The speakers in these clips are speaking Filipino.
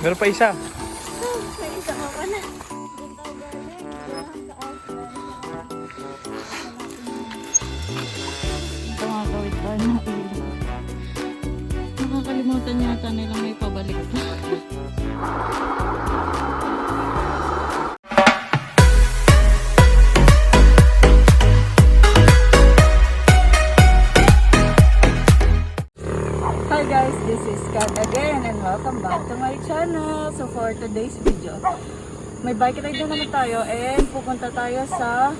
Meron pa isa. May isa ka pa na. Doon tayo galing. Sa Iceland. Ito mga kawit tayo ng ilo. Nakakalimutan yata nila may pabalik pa. Hi guys, this is Kat again and welcome back to my channel. So for today's video, may bike ride na naman tayo and pupunta tayo sa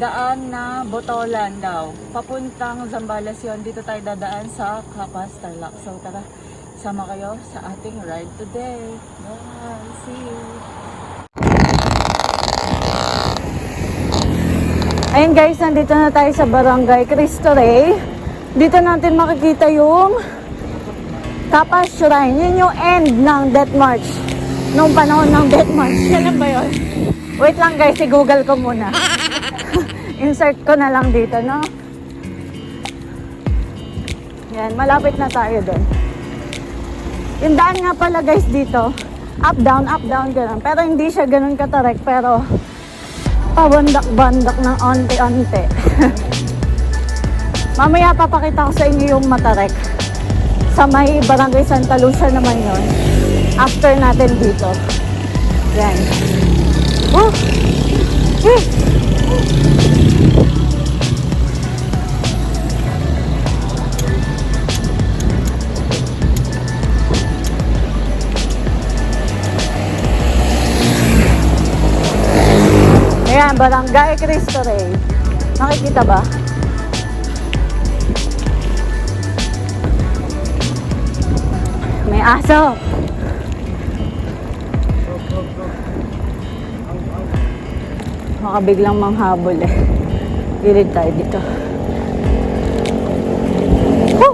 daan na Botolan daw. Papuntang Zambales yun. Dito tayo dadaan sa Capas, Tarlac. So tara, sama kayo sa ating ride today. Bye! See you! Ayun guys, nandito na tayo sa Barangay Cristo Rey. Dito natin makikita yung Capas Shrine. Yun yung end ng Death March. Noong panahon ng Death March. Yan ba yun? Wait lang guys, i-google ko muna. Insert ko na lang dito, no? Yan, malapit na tayo doon. Yung daan nga pala guys dito, up, down, gano'n. Pero hindi siya gano'n katarek, pero pabandak-bandak ng onte-onte. Mamaya papakita ko sa inyo yung matarek. Sa may Barangay Santa Lucia naman yun. After natin dito. Yan. Oh! Eh! Ayan, Barangay Cristo Rey. Nakikita ba? May aso. Baka biglang manghabol eh. Gilid tayo dito. Woo!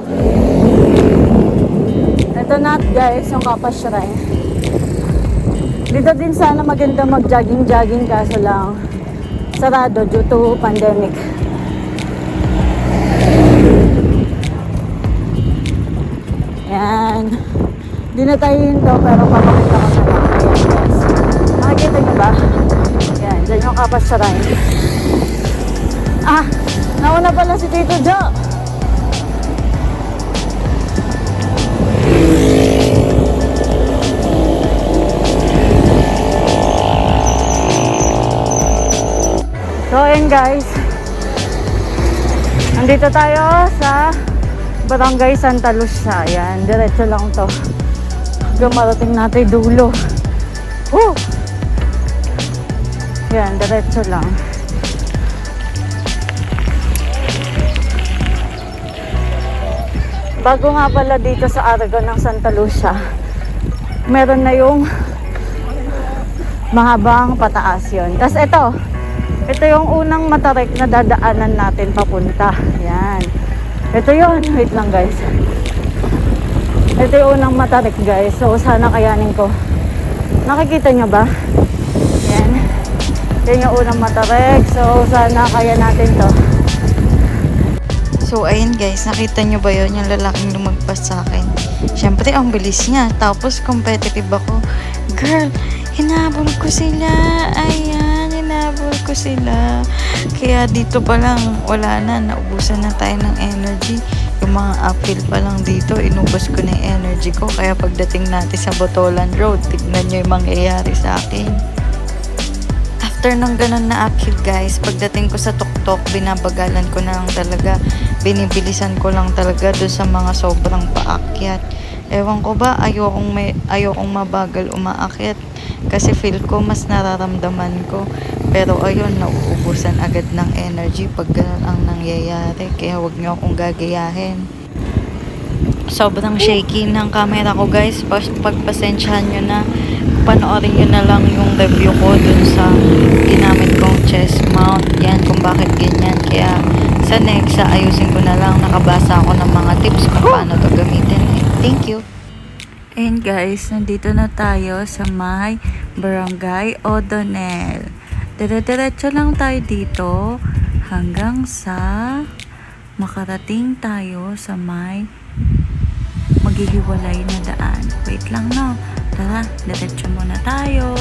Ito na guys, yung Capas Shrine. Dito din sana maganda mag-jogging-jogging kaso lang sarado due to pandemic. Yan. Di na tayo hinto pero papakita ko sa lang. Ayan guys. Nakikita nyo ba? Yan. Diyan yung Capas Shrine. Ah! Nauna pala si Tito Jo! So ayan guys. Nandito tayo sa Barangay Santa Lucia. Ayan, diretso lang to. Gumarating natin dulo. Woo! Ayan, diretso lang. Bago nga pala dito sa Aragon ng Santa Lucia, meron na yung mahabang pataas yun. Tapos ito yung unang matarek na dadaanan natin papunta. Ayan. Ito yun. Wait lang guys. Ito yung unang matarik guys. So sana kayanin ko. Nakikita nyo ba? Yan. Yan yung unang matarik. So sana kaya natin to. So ayun guys, nakita nyo ba yun yung lalaking lumagpas sa akin? Syempre ang bilis niya. Tapos competitive ako. Girl, hinabol ko sila. Ayan, hinabol ko sila. Kaya dito pa lang, wala na. Naubusan na tayo ng energy. Yung mga uphill pa lang dito, inubos ko na yung energy ko. Kaya pagdating natin sa Botolan Road, tignan nyo yung mangyayari sa akin. After ng ganun na uphill guys, pagdating ko sa tuktok, binabagalan ko na lang talaga. Binibilisan ko lang talaga doon sa mga sobrang paakyat. Ewan ko ba, ayokong mabagal umaakyat. Kasi feel ko mas nararamdaman ko. Pero ayun, nauubusan agad ng energy pag ganun ang nangyayari. Kaya wag nyo akong gagayahin. Sobrang shaky ng camera ko guys. Pagpasensyahan nyo na. Panoorin nyo na lang yung review ko dun sa ginamit kong chest mount. Yan kung bakit ganyan. Kaya sa next, ayusin ko na lang. Nakabasa ako ng mga tips kung paano to gamitin. Thank you. And guys, nandito na tayo sa may Barangay O'Donnell. Dire-diretso lang tayo dito hanggang sa makarating tayo sa may maghihiwalay na daan. Wait lang no. Tara, diretso muna tayo.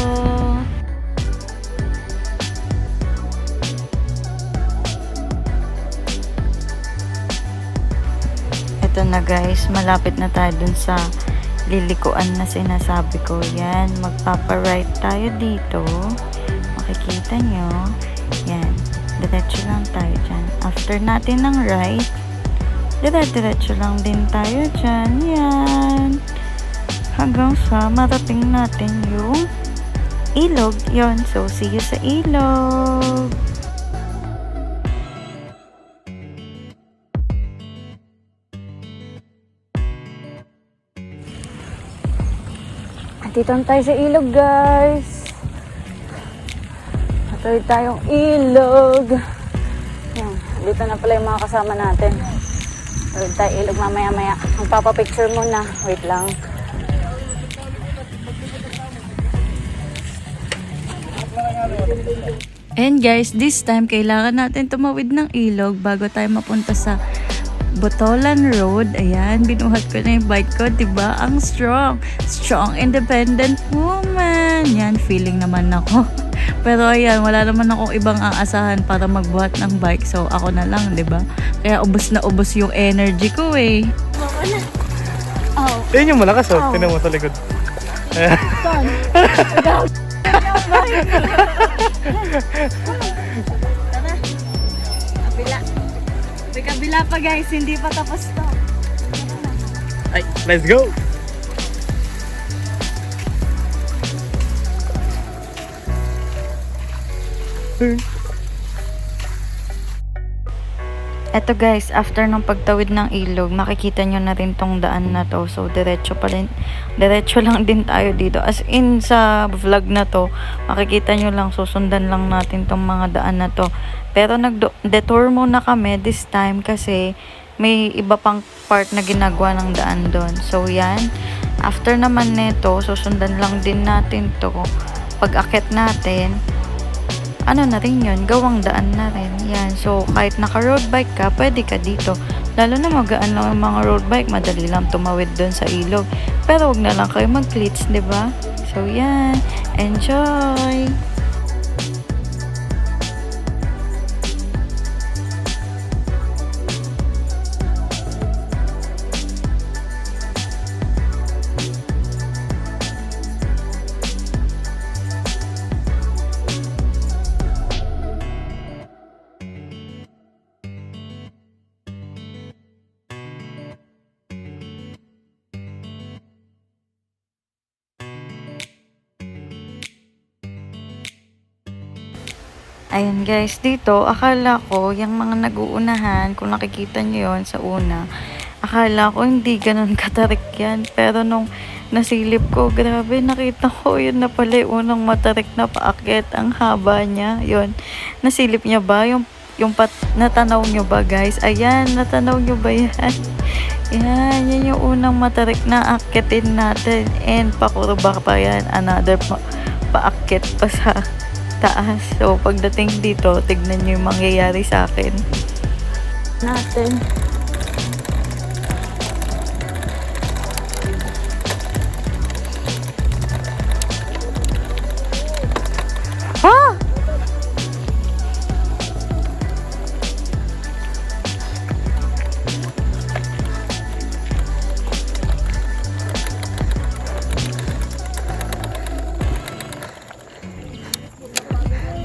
Ito na guys, malapit na tayo dun sa lilikuan na sinasabi ko. Yan, magpapa-right tayo dito. Makikita nyo. Yan, diretso lang tayo dyan. After natin ng right, diretso lang din tayo dyan. Yan. Hanggang sa marating natin yung ilog. Yon, so see you sa ilog. Dito na tayo sa ilog, guys. Natawid tayong ilog. Yan. Dito na pala yung mga kasama natin. Natawid tayo ilog mamaya-maya. Ang papapicture muna. Wait lang. And guys, this time kailangan natin tumawid ng ilog bago tayo mapunta sa Botolan Road. Ayan, binuhat ko na yung bike ko, diba? Ang strong independent woman. Yan, feeling naman ako. Pero ayan, wala naman akong ibang aasahan para magbuhat ng bike. So, ako na lang, diba? Kaya ubos na ubos yung energy ko eh. Oh. Yun yung malakas, oh. Tinan mo sa likod. Saan? Kabila. May kabila pa guys, hindi pa tapos to. Ay, let's go! Eto guys, after ng pagtawid ng ilog, makikita nyo na rin tong daan na to. So, diretso lang din tayo dito. As in, sa vlog na to, makikita nyo lang, susundan lang natin tong mga daan na to. Pero nag-detour muna kami this time kasi may iba pang part na ginagawa ng daan doon. So, yan. After naman neto, susundan lang din natin to. Pag-akit natin, ano na rin yun, gawang daan na rin. Yan. So, kahit naka-road bike ka, pwede ka dito. Lalo na magaan lang yung mga road bike, madali lang tumawid doon sa ilog. Pero wag na lang kayo mag-cleats, diba? So, yan. Enjoy! Ayan guys, dito, akala ko, yung mga nag-uunahan, kung nakikita nyo yun sa una, akala ko hindi ganun katarik yan. Pero nung nasilip ko, grabe, nakita ko yun na pala yung unang matarik na paakyat. Ang haba niya, yun. Nasilip niya ba? Natanaw nyo ba guys? Ayan, natanaw nyo ba yan? Yan, yan yung unang matarik na akyatin natin. And pakurba pa yan, another paakyat pa sa taas. So, pagdating dito, tignan nyo yung mangyayari sa akin. Natin. Ha?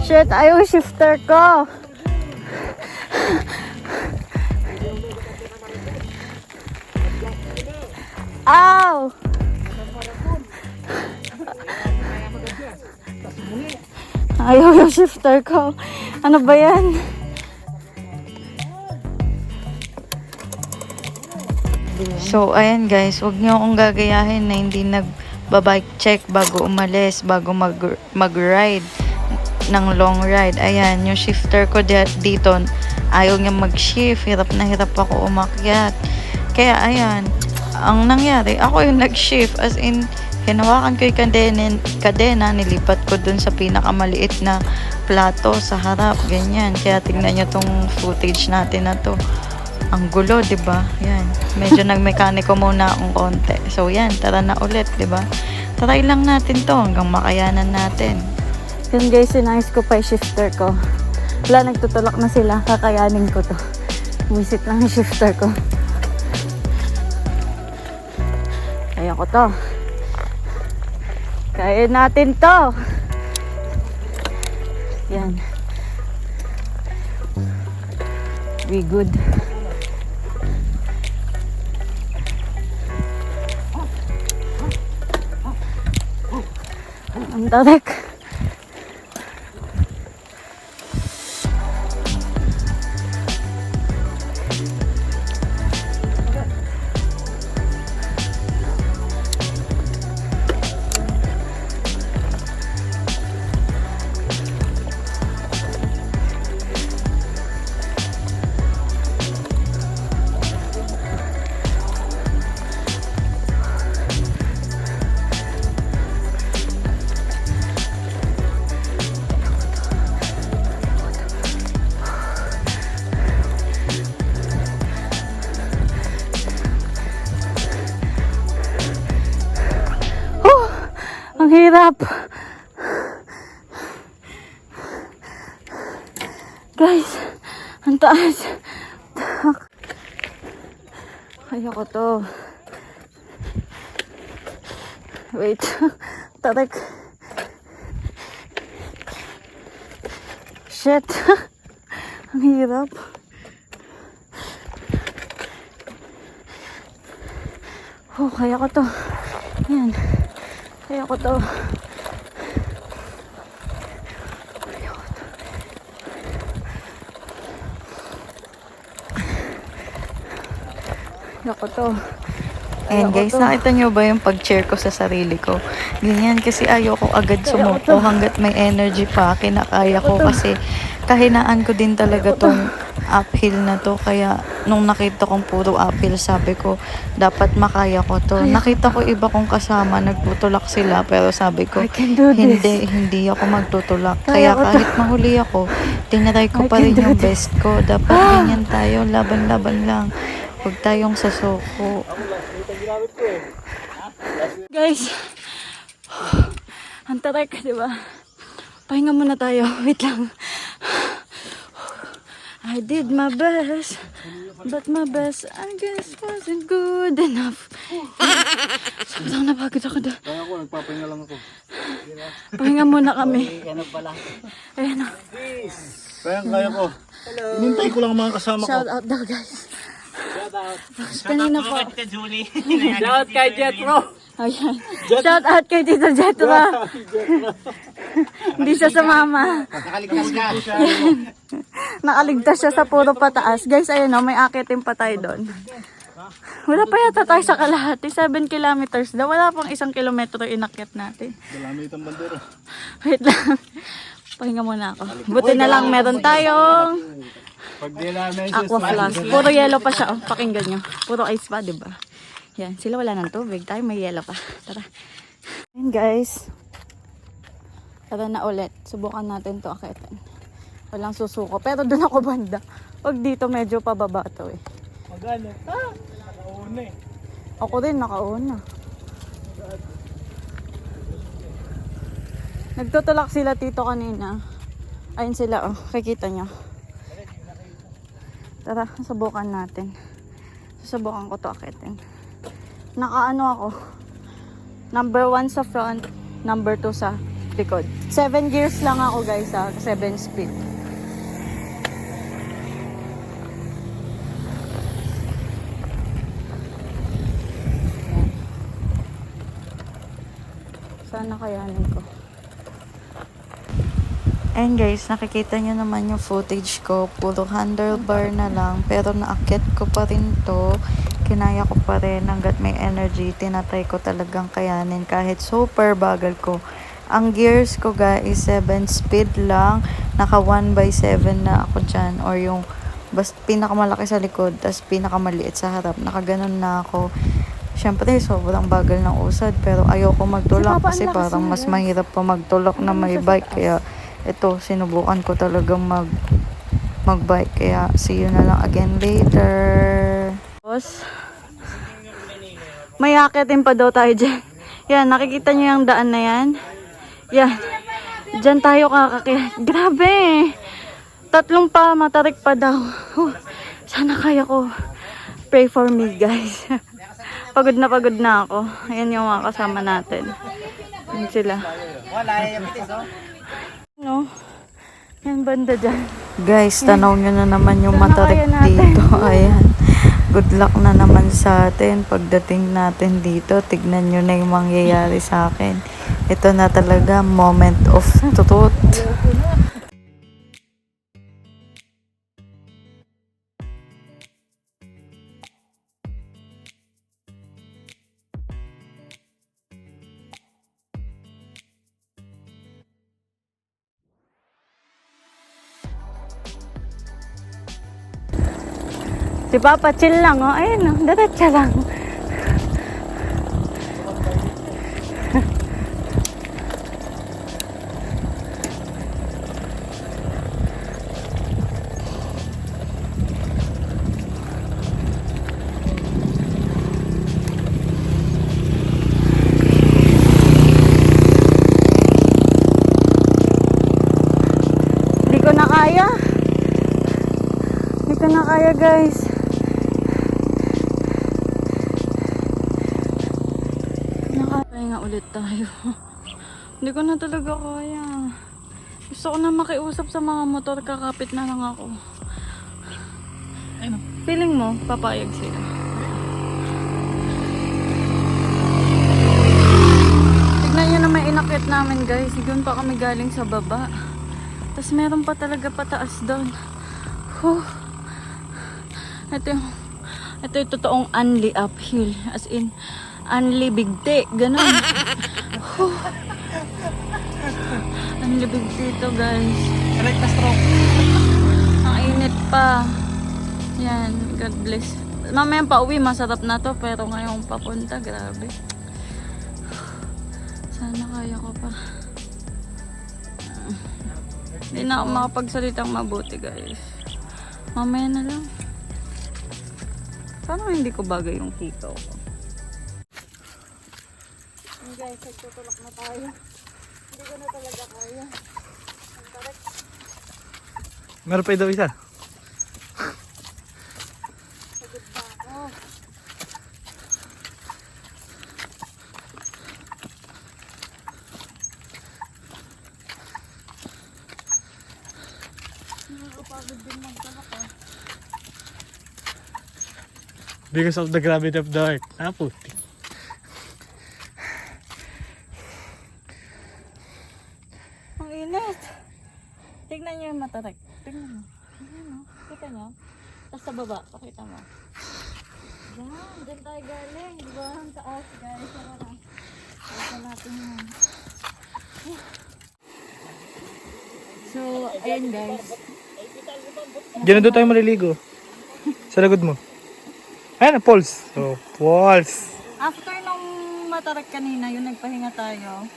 Shit, ayaw shifter ko. Ow! Ayaw yung shifter ko. Ano ba yan? So, ayan guys, wag niyo akong gagayahin na hindi nag-bike check bago umalis, bago mag-ride ng long ride. Ayan, yung shifter ko dito, ayaw niya mag-shift. Hirap na hirap ako umakyat. Kaya, ayan, ang nangyari, ako yung nag-shift. As in, hinawakan ko yung kadena, nilipat ko dun sa pinakamaliit na plato sa harap. Ganyan. Kaya tingnan nyo tong footage natin na to. Ang gulo, 'di ba? Yan. Medyo nagmekaniko muna akong konti. So yan, tara na ulit, 'di ba? Try lang natin to hanggang makayanan natin. Yun guys, sinayos ko pa yung shifter ko. Wala, nagtutulak na sila. Kakayanin ko to. Visit lang yung shifter ko. Kaya ko to. Kaya natin to. Yan. We good. Ang tarik. Ang hirap. Guys, ang taas. Kaya ko to. Wait. Tarik. Shit. Ang hirap. Oh, kaya ko to. Yan. Kaya ko to. Kaya ko to. And guys, nakita nyo ba yung pag-cheer ko sa sarili ko? Ganyan kasi ayoko agad sumuko hanggat may energy pa. Kinakaya ko kasi kahinaan ko din talaga tong uphill na to. Kaya nung nakita kong puro uphill, sabi ko, dapat makaya ko to. Nakita ko iba kong kasama, nagtutulak sila. Pero sabi ko, I can do this. hindi ako magtutulak. Kaya Kaya ko to. kahit mahuli ako, tinatry ko I pa can rin do yung this. best ko. Dapat ganyan tayo, laban-laban lang. Huwag tayong sasuko. Guys, ang tarik, di ba? Pahinga muna tayo. Wait lang. I did my best, but my best, I guess, wasn't good enough. Sobrang napagod ako doon. Kaya ako, nagpapahinga lang ako. Pahinga muna kami. Ayan na. Kaya ko. Hinintay ko lang ang mga kasama ko. Shout out daw, guys. Kanina po. Shout kay Jetro. Ayan. Shout out kay Tito Jetro. Hindi siya sumama. Nakaligtas ka. Nakaligtas siya sa puro pataas. Guys, ayun o, may akitin pa tayo doon. Wala pa yata tayo sa kalahati. 7 kilometers daw. Wala pang 1 kilometro inakyat natin. Dalamit ang bandera. Wait lang. Pahinga muna ako. Buti na lang meron tayong Pag di namin aqua flask. Puro yellow pa siya. Oh. Pakinggan nyo. Puro ice pa, diba? Yan. Sila wala ng tubig. Tayo may yellow pa. Tara. Ayan guys. Tara na ulit. Subukan natin to akitin. Walang susuko. Pero doon ako banda. Pag dito medyo pababa to eh. Magano? Nakauna eh. Ako rin nakauna. Nagtutulak sila tito kanina. Ayun sila oh. Kikita nyo. Tara, subukan natin. Susubukan ko to akitin. Nakaano ako. Number 1 sa front. Number 2 sa likod. 7 gears lang ako guys ha. 7 speed. Sana kayanin ko. And guys, nakikita nyo naman yung footage ko. Puro handlebar na lang. Pero naakyat ko pa rin to. Kinaya ko pa rin hanggat may energy. Tinatry ko talagang kayanin kahit super bagal ko. Ang gears ko guys, 7 speed lang. Naka 1/7 na ako dyan. Or yung pinakamalaki sa likod, tas pinakamaliit sa harap. Nakaganon na ako. Siyempre, sobrang bagal ng usad. Pero ayoko magtulak kasi parang mas mahirap pa magtulak na may bike. Kaya ito, sinubukan ko talagang magbike. Kaya see you na lang again later. Boss, may akitin pa daw tayo dyan. Yan, nakikita niyo yung daan na yan? Yan. Diyan tayo kakakaya. Grabe! 3 pa, matarik pa daw. Sana kaya ko. Pray for me, guys. Pagod na ako. Ayan yung mga kasama natin. Yan sila. No? Yan banda dyan. Guys, tanaw nyo na naman yung Sana matarik kaya natin. dito. Ayan. Good luck na naman sa atin. Pagdating natin dito, tignan nyo na yung mangyayari sa akin. Ito na talaga, moment of truth. Si Papa, chill lang, oh. Ayun, oh. Diretso lang. Hindi ko na kaya. Hindi ko na kaya, guys. Nakapahinga ulit tayo. Hindi ko na talaga kaya. Gusto ko na makiusap sa mga motor, kakapit na lang ako. Feeling mo, papayag sila. Tignan nyo na may inakit namin, guys. Doon pa kami galing sa baba. Tapos meron pa talaga pataas doon. Ito yung totoong unli uphill. As in, unli bigti. Ganon. Unli bigti ito, guys. Ang init pa. Yan, God bless. Mamaya pa uwi, masarap na to. Pero ngayong papunta, grabe. Sana kaya ko pa. Hindi na ako makapagsalitang mabuti, guys. Mamaya na lang. Parang hindi ko bagay yung hikaw ko. Guys, nagtutulak na tayo. Hindi ko na talaga kaya. Meron pa daw isa. Pagod pa ako. Nakakapagod din magtalak, ah. Because of the gravity of the earth. Ah, puti. Ang init. Tignan nyo yung matarik. Tignan mo. Tignan mo. Kita nyo? Tapos sa baba. Pakita mo. Yan. Diyan tayo galing. Diba? Ang taas, guys. Sarap. Ito natin yan. So, ayan, guys. Diyan na doon tayo maliligo. Sa lagod mo. Ayan, falls. So, falls. After nung matarik kanina, yung nagpahinga tayo,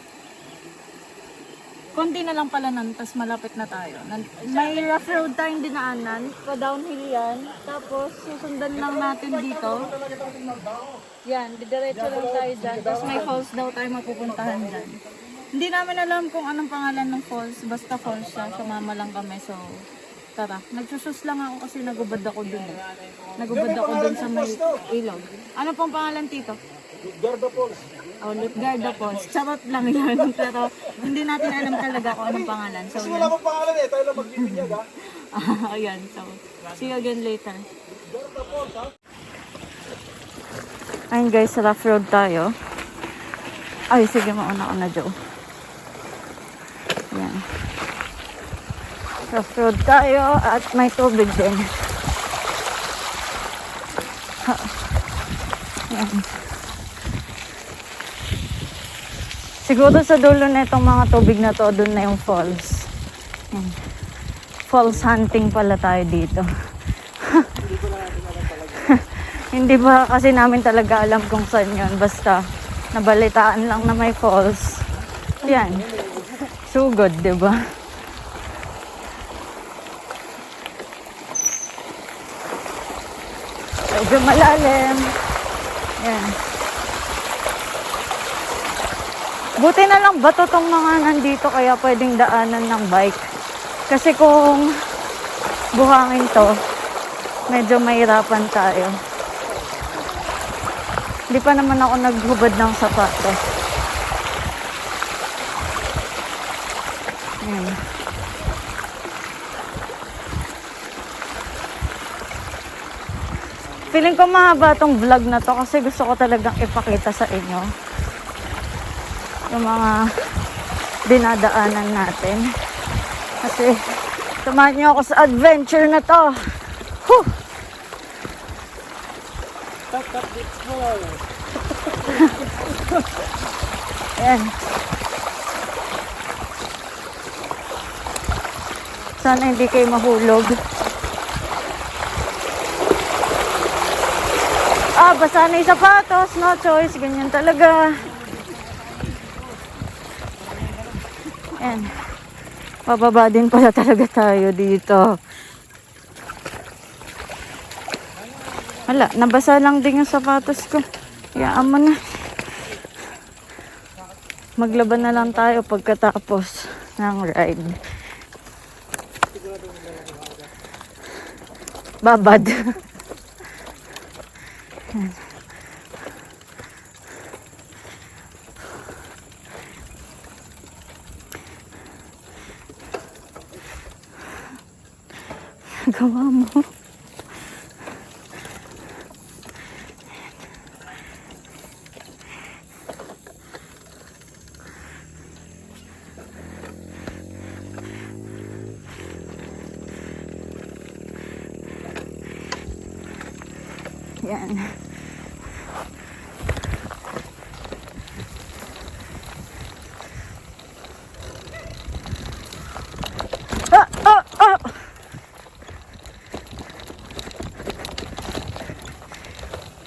konti na lang pala nun, tapos malapit na tayo. May rough road tayong dinaanan, pa-downhill yan, tapos susundan lang natin dito. Yan, didiretso lang tayo dyan, tapos may falls daw tayo mapupuntahan dyan. Hindi namin alam kung anong pangalan ng falls, basta falls siya, sumama lang kami, so tara. Nagsusus lang ako kasi nagubad ako dun. Nagubad ako dun sa may ilog. Ano pong pangalan, Tito? Lutgarda Falls. Oh, Lutgarda Falls. Charot lang yun. Pero hindi natin alam talaga kung anong pangalan. So, Kasi wala pang pangalan eh. Tayo lang magbibinyag ha. Ayan. So, see you again later. Ayun guys, rough road tayo. Ay, sige, mauna ko na, Joe. Ayan. Rough road tayo at may tubig din. Ayan. Siguro sa dulo na itong mga tubig na to, doon na yung falls. Ayan. Falls hunting pala tayo dito. Hindi ba kasi namin talaga alam kung saan yun. Basta nabalitaan lang na may falls. Yan. Sugod, diba? Medyo malalim. Yan. Buti na lang bato tong mga nandito kaya pwedeng daanan ng bike. Kasi kung buhangin to, medyo mahirapan tayo. Hindi pa naman ako naghubad ng sapatos. Ayan. Feeling ko mahaba tong vlog na to kasi gusto ko talagang ipakita sa inyo yung mga dinadaanan natin. Kasi samahan niyo ako sa adventure na to. Whew! Ayan. Sana hindi kayo mahulog. Basa na yung sapatos. No choice. Ganyan talaga. Ayan. Pababa din pala talaga tayo dito. Wala. Nabasa lang din yung sapatos ko. Hayaan mo na. Maglaban na lang tayo pagkatapos ng ride. Babad. Gawa mo. Yan.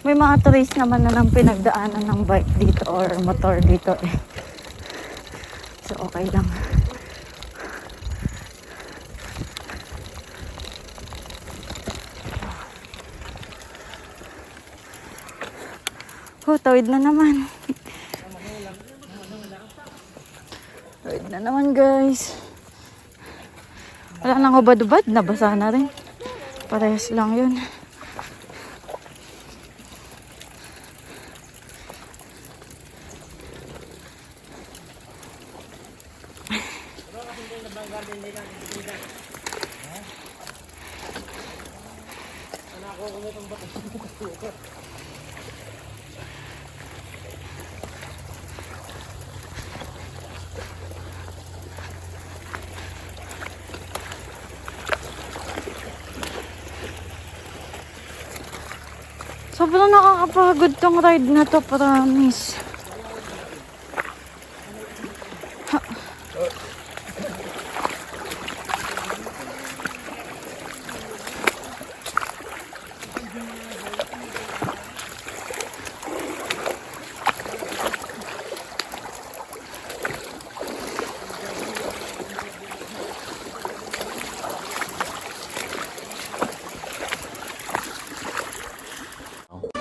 May mga tourist naman na nang pinagdaanan ng bike dito or motor dito eh. So okay lang. Tawid na naman. Tawid na naman guys. Wala nang hubad-hubad. Nabasa na rin. Parehas lang yun. Sobrang nakakapagod tong ride na to, promise.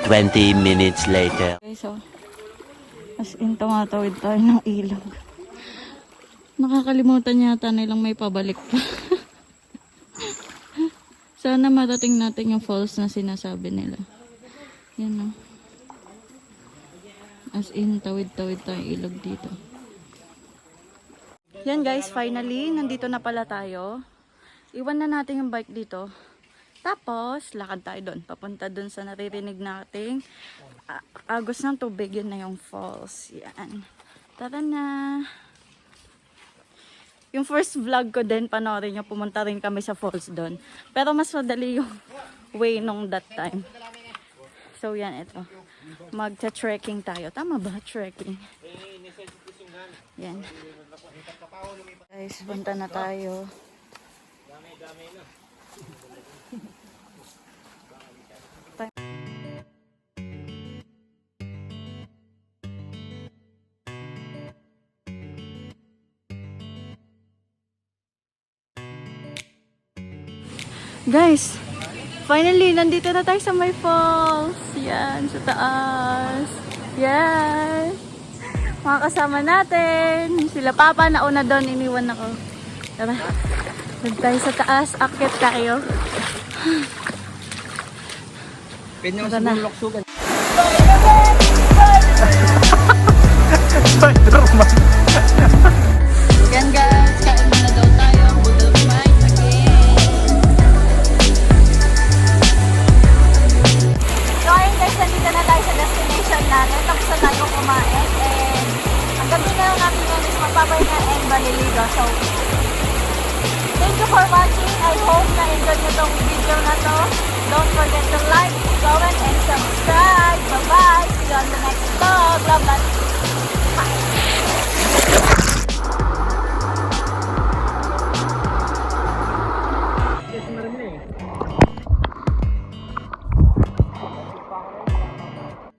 Twenty minutes later. Okay, so as in tumatawid tayo ng ilog. Nakakalimutan yata nilang may pabalik pa. Sana marating natin yung falls na sinasabi nila. Yan o. As in tawid-tawid tayo ilog dito. Yan guys, finally nandito na pala tayo. Iwan na natin yung bike dito. Tapos, lakad tayo doon. Papunta doon sa naririnig nating agos ng tubig. Yun na yung falls. Yan. Tara na. Yung first vlog ko din, panoorin nyo, pumunta rin kami sa falls doon. Pero mas madali yung way nung that time. So, yan, ito. Magta-trekking tayo. Tama ba? Trekking. Yan. Guys, punta na tayo. Guys, finally, nandito na tayo sa may falls. Yan, sa taas. Yan. mga kasama natin. Sila Papa, nauna doon, iniwan ako. Tara, doon tayo sa taas, akit tayo. Pwede naman siguro luksugan. Spider-Man. Yan guys, kain muna daw tayo. Budol fight again. So ayun guys, nandito na tayo sa destination natin. Tapos na tayo kumain. And ang gabi na lang natin ngayon is magpapahinga and maliligo. So thank you for watching. I hope na-enjoy nyo tong video na to. Don't forget to like, comment, and subscribe. Bye-bye. See you on the next